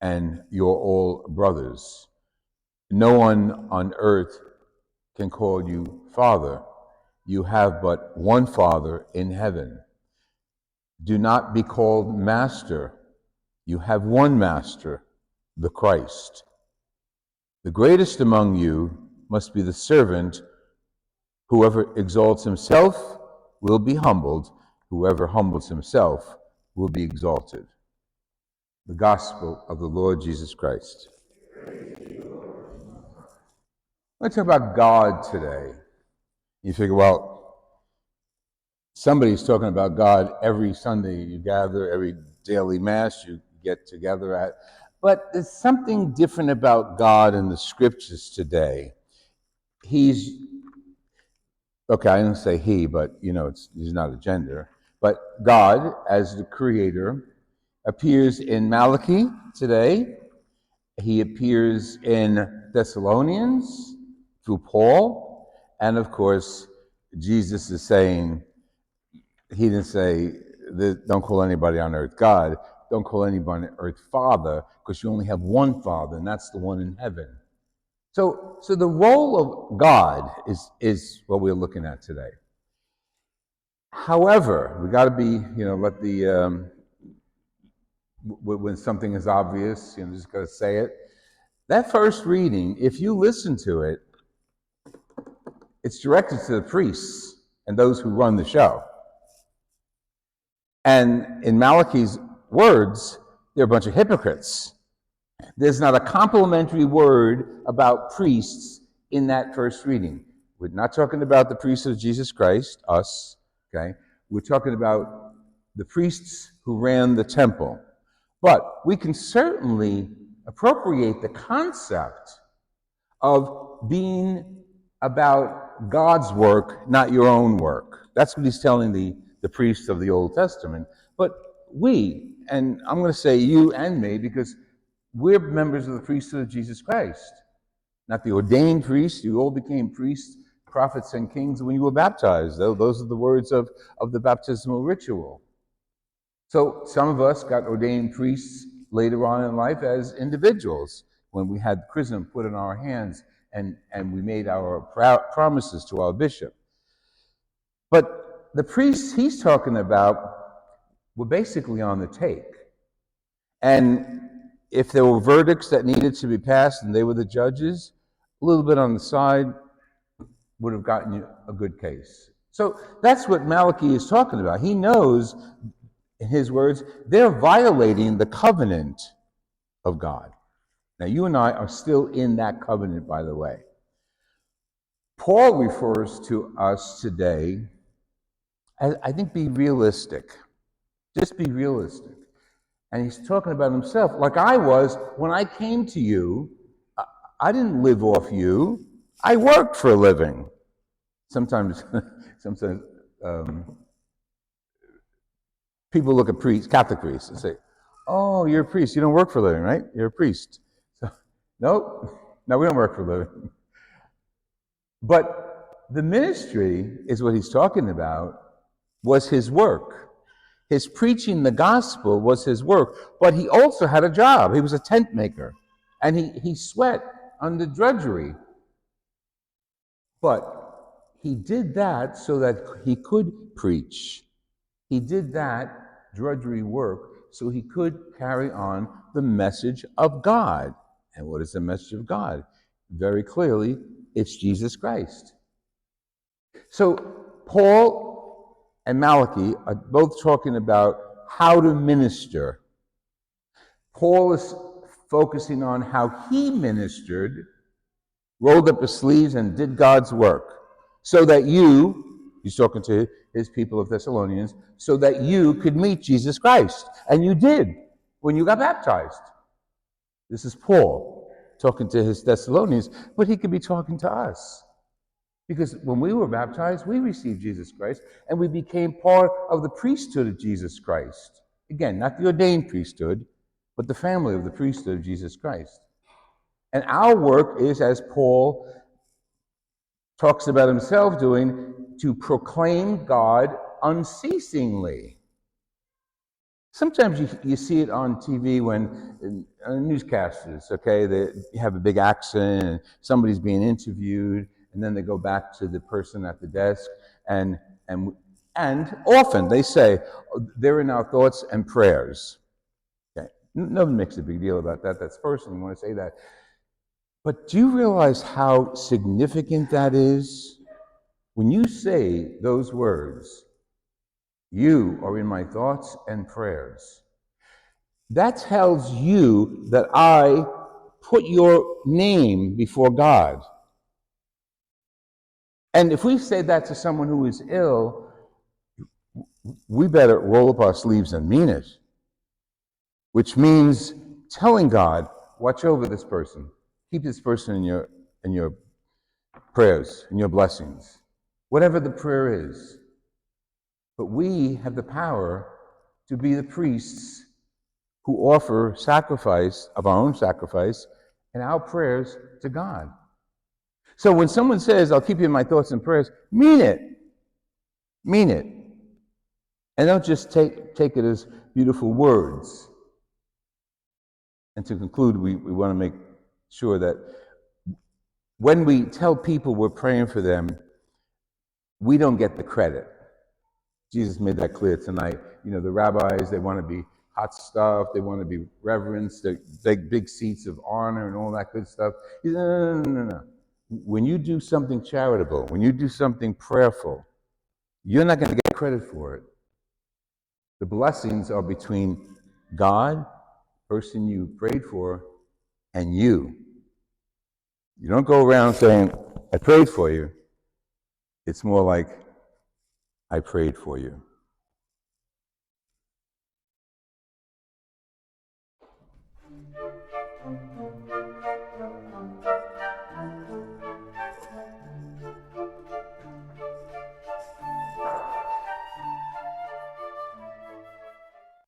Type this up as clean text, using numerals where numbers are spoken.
and you're all brothers. No one on earth can call you Father. You have but one Father in heaven. Do not be called Master. You have one Master, the Christ. The greatest among you must be the servant. Whoever exalts himself will be humbled. Whoever humbles himself will be exalted. The Gospel of the Lord Jesus Christ. Let's talk about God today. You figure, well, somebody's talking about God every Sunday. You gather, every daily mass you get together at. But there's something different about God in the scriptures today. He's, okay, I didn't say he, but he's not a gender. But God, as the creator, appears in Malachi today. He appears in Thessalonians through Paul. And of course, Jesus is saying, he didn't say, don't call anybody on earth God. Don't call anybody on earth Father, because you only have one Father, and that's the one in heaven. So the role of God is what we're looking at today. However, we got to be, let the, when something is obvious, just got to say it. That first reading, if you listen to it, it's directed to the priests and those who run the show. And in Malachi's words, they're a bunch of hypocrites. There's not a complimentary word about priests in that first reading. We're not talking about the priests of Jesus Christ, us, okay? We're talking about the priests who ran the temple. But we can certainly appropriate the concept of being about God's work, not your own work. That's what he's telling the priests of the Old Testament. But we, and I'm going to say you and me, because we're members of the priesthood of Jesus Christ, not the ordained priests. You all became priests, prophets, and kings when you were baptized. Those are the words of the baptismal ritual. So some of us got ordained priests later on in life as individuals when we had chrism put in our hands and we made our promises to our bishop. But the priests he's talking about were basically on the take. And if there were verdicts that needed to be passed and they were the judges, a little bit on the side would have gotten you a good case. So that's what Malachi is talking about. He knows, in his words, they're violating the covenant of God. Now, you and I are still in that covenant, by the way. Paul refers to us today as, I think, be realistic. Just be realistic. And he's talking about himself, like I was when I came to you. I didn't live off you. I worked for a living. Sometimes people look at priests, Catholic priests, and say, "Oh, you're a priest. You don't work for a living, right? You're a priest." So, no, we don't work for a living. But the ministry is what he's talking about, was his work. His preaching the gospel was his work, but he also had a job. He was a tent maker, and he sweat under drudgery. But he did that so that he could preach. He did that drudgery work so he could carry on the message of God. And what is the message of God? Very clearly, it's Jesus Christ. So Paul and Malachi are both talking about how to minister. Paul is focusing on how he ministered, rolled up his sleeves and did God's work, so that he's talking to his people of Thessalonians, so that you could meet Jesus Christ. And you did when you got baptized. This is Paul talking to his Thessalonians, but he could be talking to us. Because when we were baptized, we received Jesus Christ, and we became part of the priesthood of Jesus Christ. Again, not the ordained priesthood, but the family of the priesthood of Jesus Christ. And our work is, as Paul talks about himself doing, to proclaim God unceasingly. Sometimes you see it on TV when newscasters, okay, they have a big accent and somebody's being interviewed, and then they go back to the person at the desk, and and and often they say, "Oh, they're in our thoughts and prayers." Okay, nobody makes a big deal about that. That's personal. You want to say that, but do you realize how significant that is? When you say those words, "You are in my thoughts and prayers," that tells you that I put your name before God. And if we say that to someone who is ill, we better roll up our sleeves and mean it, which means telling God, watch over this person. Keep this person in your prayers, in your blessings, whatever the prayer is. But we have the power to be the priests who offer sacrifice of our own sacrifice and our prayers to God. So when someone says, I'll keep you in my thoughts and prayers, mean it. Mean it. And don't just take it as beautiful words. And to conclude, we want to make sure that when we tell people we're praying for them, we don't get the credit. Jesus made that clear tonight. You know, the rabbis, they want to be hot stuff, they want to be reverenced, they take big seats of honor and all that good stuff. No. When you do something charitable, when you do something prayerful, you're not going to get credit for it. The blessings are between God, the person you prayed for, and you. You don't go around saying, I prayed for you. It's more like, I prayed for you.